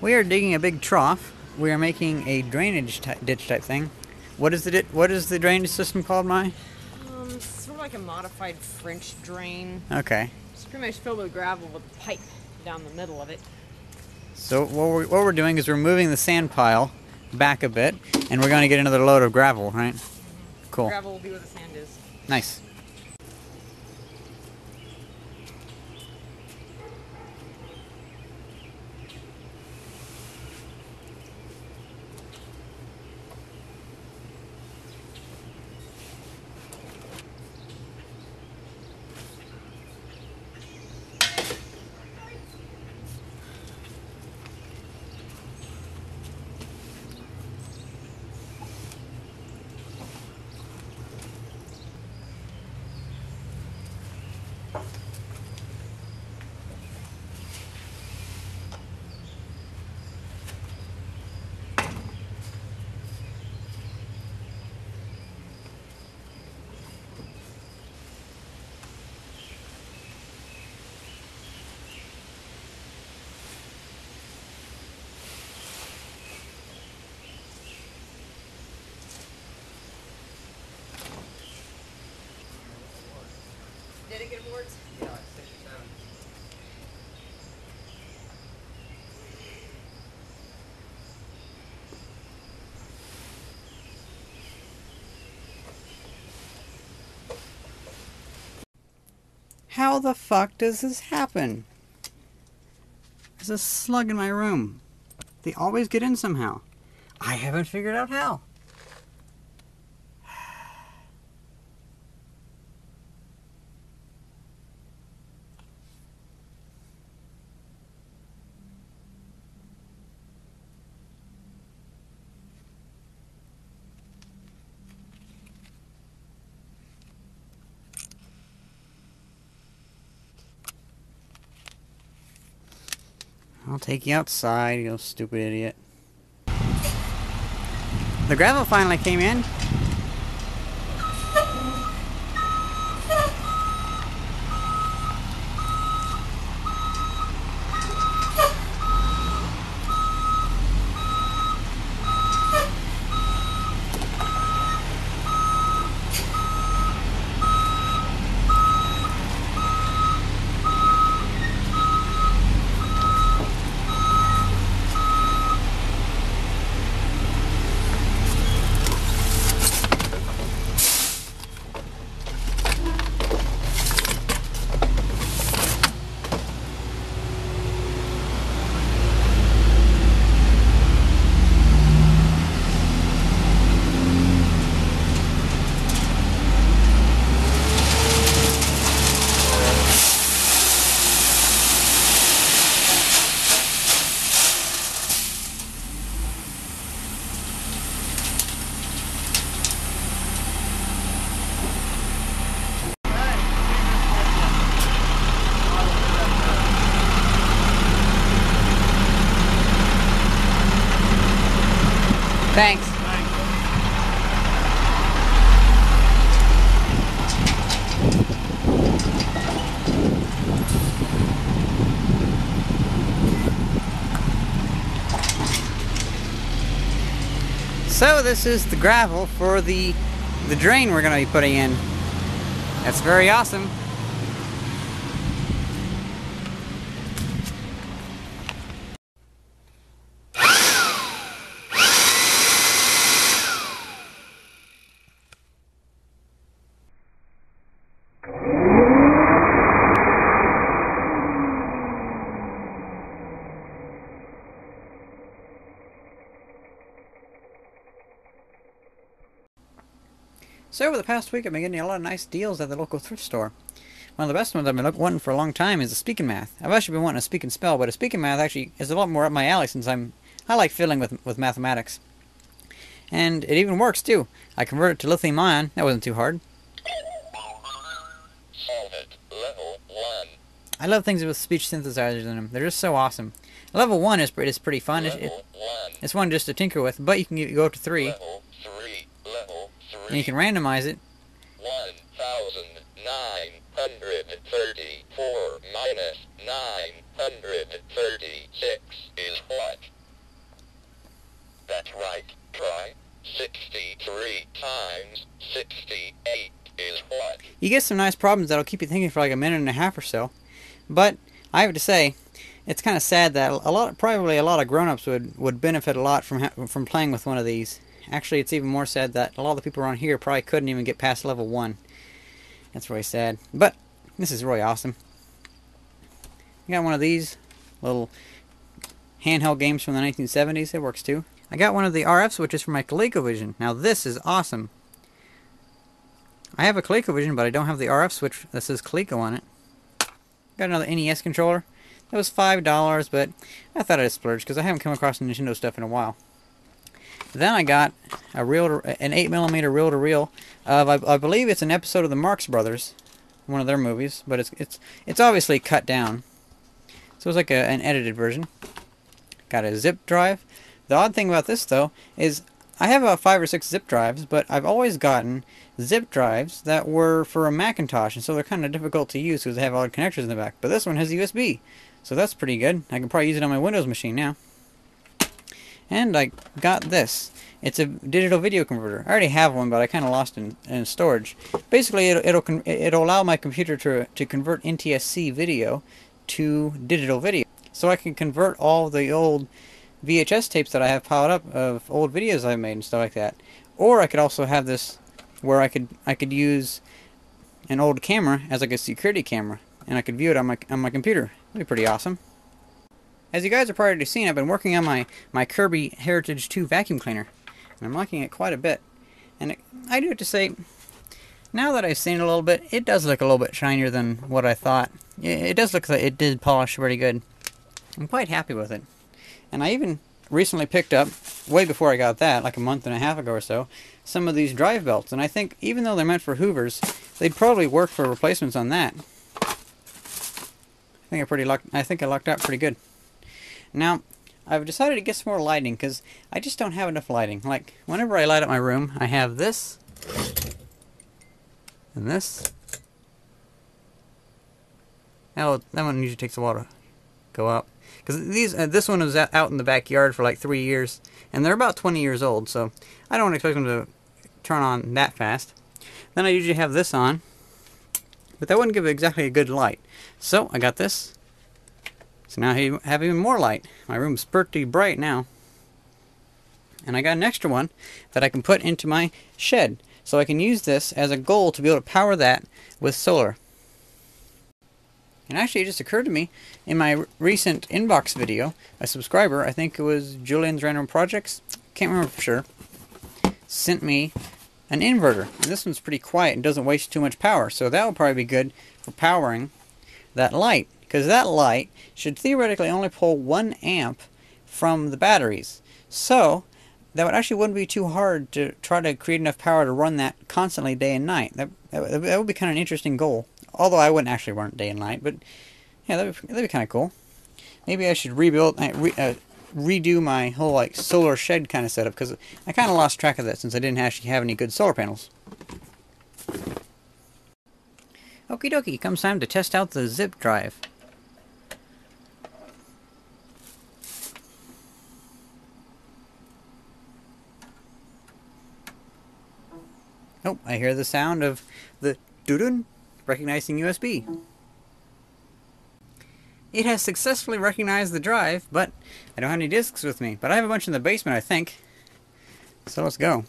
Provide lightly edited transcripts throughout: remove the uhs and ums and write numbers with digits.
We are digging a big trough. We are making a drainage ditch type thing. What is the drainage system called, Mai? Sort of like a modified French drain. Okay. It's pretty much filled with gravel with a pipe down the middle of it. So what we're doing is we're moving the sand pile back a bit, and we're going to get another load of gravel, right? Cool. Gravel will be where the sand is. Nice. Did it get boards? Yeah, like 6 or 7. How the fuck does this happen? There's a slug in my room. They always get in somehow. I haven't figured out how. I'll take you outside, you stupid idiot. The gravel finally came in. Thanks. So this is the gravel for the drain we're going to be putting in. That's very awesome. So over the past week I've been getting a lot of nice deals at the local thrift store. One of the best ones I've been wanting for a long time is a Speak and Math. I've actually been wanting a Speak and Spell, but a Speak and Math actually is a lot more up my alley since I like fiddling with mathematics. And it even works too. I converted it to lithium ion. That wasn't too hard. Solve it. Level 1. I love things with speech synthesizers in them. They're just so awesome. Level 1 is pretty fun. It's one just to tinker with, but you can go up to 3. Level 3. Level 3. And you can randomize it. 1,934 minus 936 is what? You get some nice problems that'll keep you thinking for like a minute and a half or so. But I have to say, it's kind of sad that probably a lot of grown-ups would benefit a lot from playing with one of these. Actually, it's even more sad that a lot of the people around here probably couldn't even get past level 1. That's really sad. But this is really awesome. I got one of these little handheld games from the 1970s. It works too. I got one of the RF switches for my ColecoVision. Now this is awesome. I have a ColecoVision, but I don't have the RF switch that says Coleco on it. Got another NES controller. That was $5, but I thought I'd splurge because I haven't come across Nintendo stuff in a while. Then I got an 8mm reel-to-reel of I believe it's an episode of the Marx Brothers, one of their movies, but it's obviously cut down. So it's like an edited version. Got a zip drive. The odd thing about this though is I have about 5 or 6 zip drives, but I've always gotten zip drives that were for a Macintosh, and so they're kind of difficult to use because they have odd connectors in the back. But this one has USB, so that's pretty good. I can probably use it on my Windows machine now. And I got this. It's a digital video converter. I already have one, but I kind of lost it in storage. Basically, it'll allow my computer to convert NTSC video to digital video. So I can convert all the old VHS tapes that I have piled up of old videos I've made and stuff like that. Or I could also have this where I could use an old camera as like a security camera, and I could view it on my computer. That'd be pretty awesome. As you guys have probably seen, I've been working on my Kirby Heritage 2 vacuum cleaner, and I'm liking it quite a bit. And I do have to say, now that I've seen it a little bit, it does look a little bit shinier than what I thought. It does look like it did polish pretty good. I'm quite happy with it. And I even recently picked up, way before I got that, like a month and a half ago or so, some of these drive belts. And I think, even though they're meant for Hoovers, they'd probably work for replacements on that. I think I lucked out pretty good. Now, I've decided to get some more lighting, because I just don't have enough lighting. Like, whenever I light up my room, I have this, and this. That one usually takes a while to go up. Because this one was out in the backyard for like 3 years, and they're about 20 years old, so I don't expect them to turn on that fast. Then I usually have this on, but that wouldn't give it exactly a good light. So I got this. So now I have even more light. My room's pretty bright now. And I got an extra one that I can put into my shed. So I can use this as a goal to be able to power that with solar. And actually it just occurred to me, in my recent inbox video, a subscriber, I think it was Julian's Random Projects, can't remember for sure, sent me an inverter. And this one's pretty quiet and doesn't waste too much power. So that will probably be good for powering that light. Because that light should theoretically only pull 1 amp from the batteries. So that wouldn't be too hard to try to create enough power to run that constantly day and night. That would be kind of an interesting goal. Although I wouldn't actually run it day and night, but yeah, that'd be kind of cool. Maybe I should redo my whole like solar shed kind of setup, because I kind of lost track of that since I didn't actually have any good solar panels. Okie dokie, comes time to test out the zip drive. Oh, I hear the sound of the doo-doo recognizing USB. It has successfully recognized the drive, but I don't have any discs with me. But I have a bunch in the basement, I think. So let's go.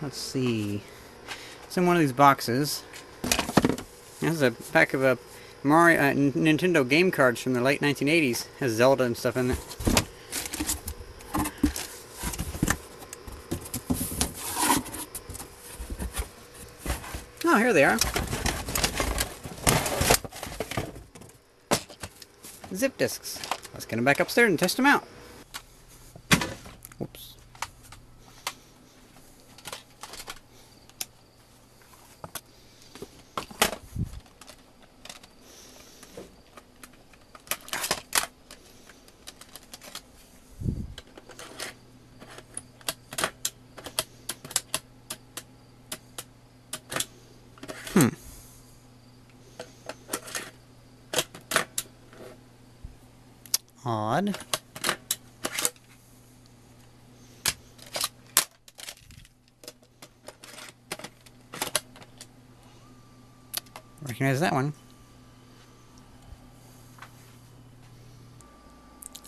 Let's see. It's in one of these boxes. This is a pack of Nintendo game cards from the late 1980s. It has Zelda and stuff in it. Oh, here they are. Zip discs. Let's get them back upstairs and test them out. Whoops. odd. Recognize that one.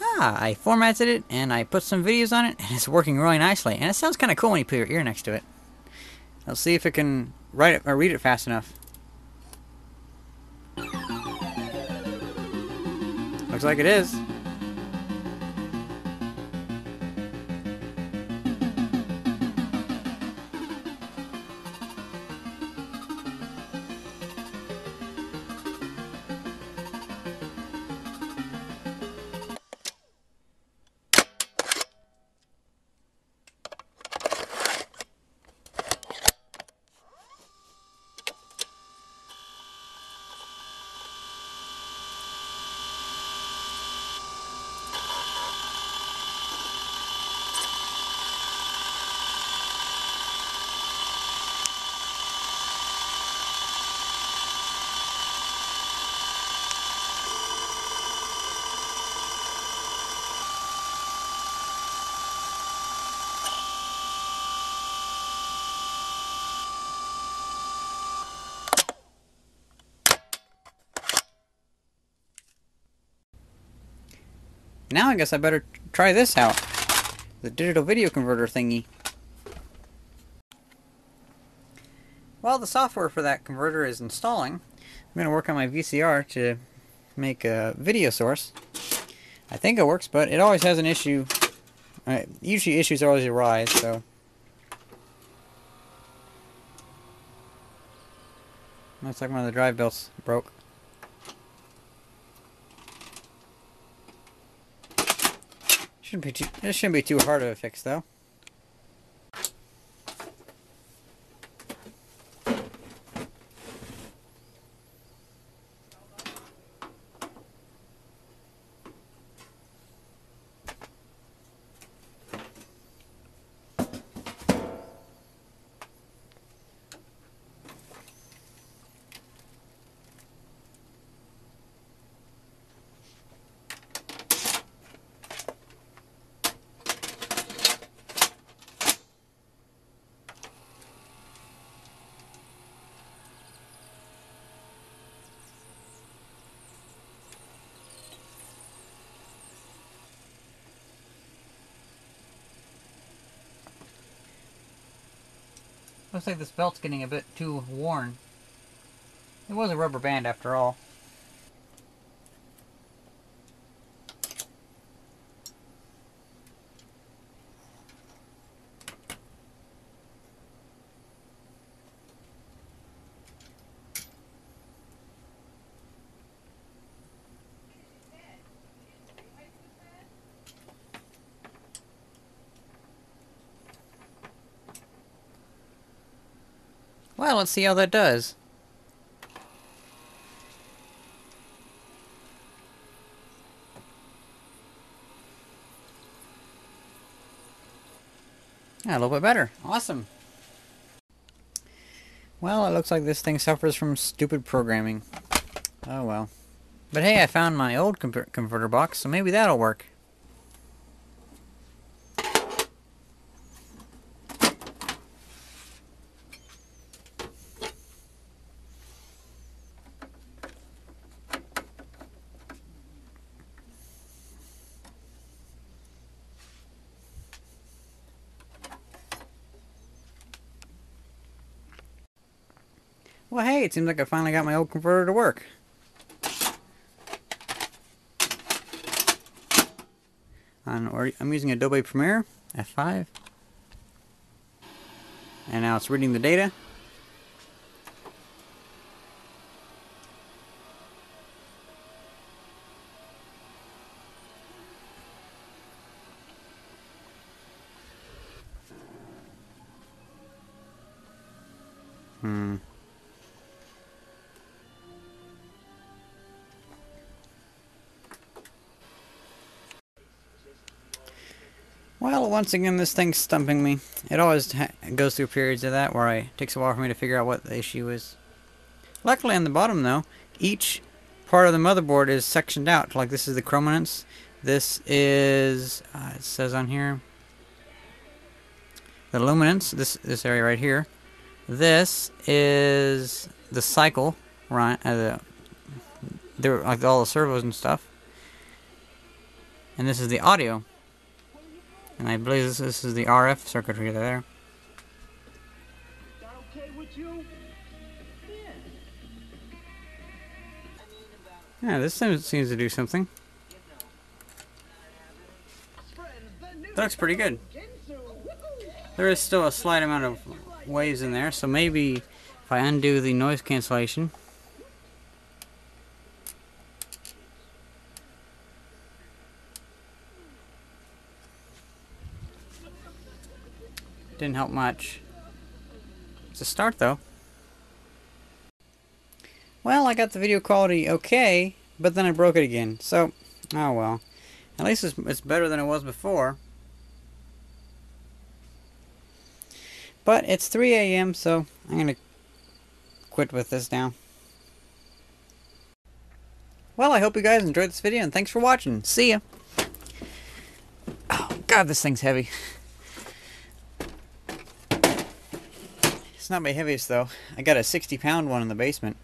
Ah, I formatted it and I put some videos on it and it's working really nicely. And it sounds kind of cool when you put your ear next to it. Let's see if it can write it or read it fast enough. Looks like it is. Now I guess I better try this out. The digital video converter thingy. While the software for that converter is installing, I'm going to work on my VCR to make a video source. I think it works, but it always has an issue. Usually issues always arise, so... Looks like one of the drive belts broke. This shouldn't be too hard of a fix, though. Looks like this belt's getting a bit too worn. It was a rubber band after all. Well, let's see how that does. A little bit better. Awesome. Well, it looks like this thing suffers from stupid programming. Oh well. But hey, I found my old converter box, so maybe that'll work. Well, hey, it seems like I finally got my old converter to work. I'm using Adobe Premiere F5. And now it's reading the data. Well, once again, this thing's stumping me. It always goes through periods of that where it takes a while for me to figure out what the issue is. Luckily, on the bottom, though, each part of the motherboard is sectioned out. Like, this is the chrominance, This is, it says on here, the luminance, this area right here. This is the cycle, right? There, like all the servos and stuff. And this is the audio. And I believe this is the RF circuitry there. Yeah, this seems to do something. That looks pretty good. There is still a slight amount of waves in there, so maybe if I undo the noise cancellation. Didn't help much. It's a start though. Well, I got the video quality okay, but then I broke it again. So, oh well. At least it's better than it was before. But it's 3 a.m., so I'm going to quit with this now. Well, I hope you guys enjoyed this video, and thanks for watching. See ya! Oh, God, this thing's heavy. It's not my heaviest, though. I got a 60-pound one in the basement.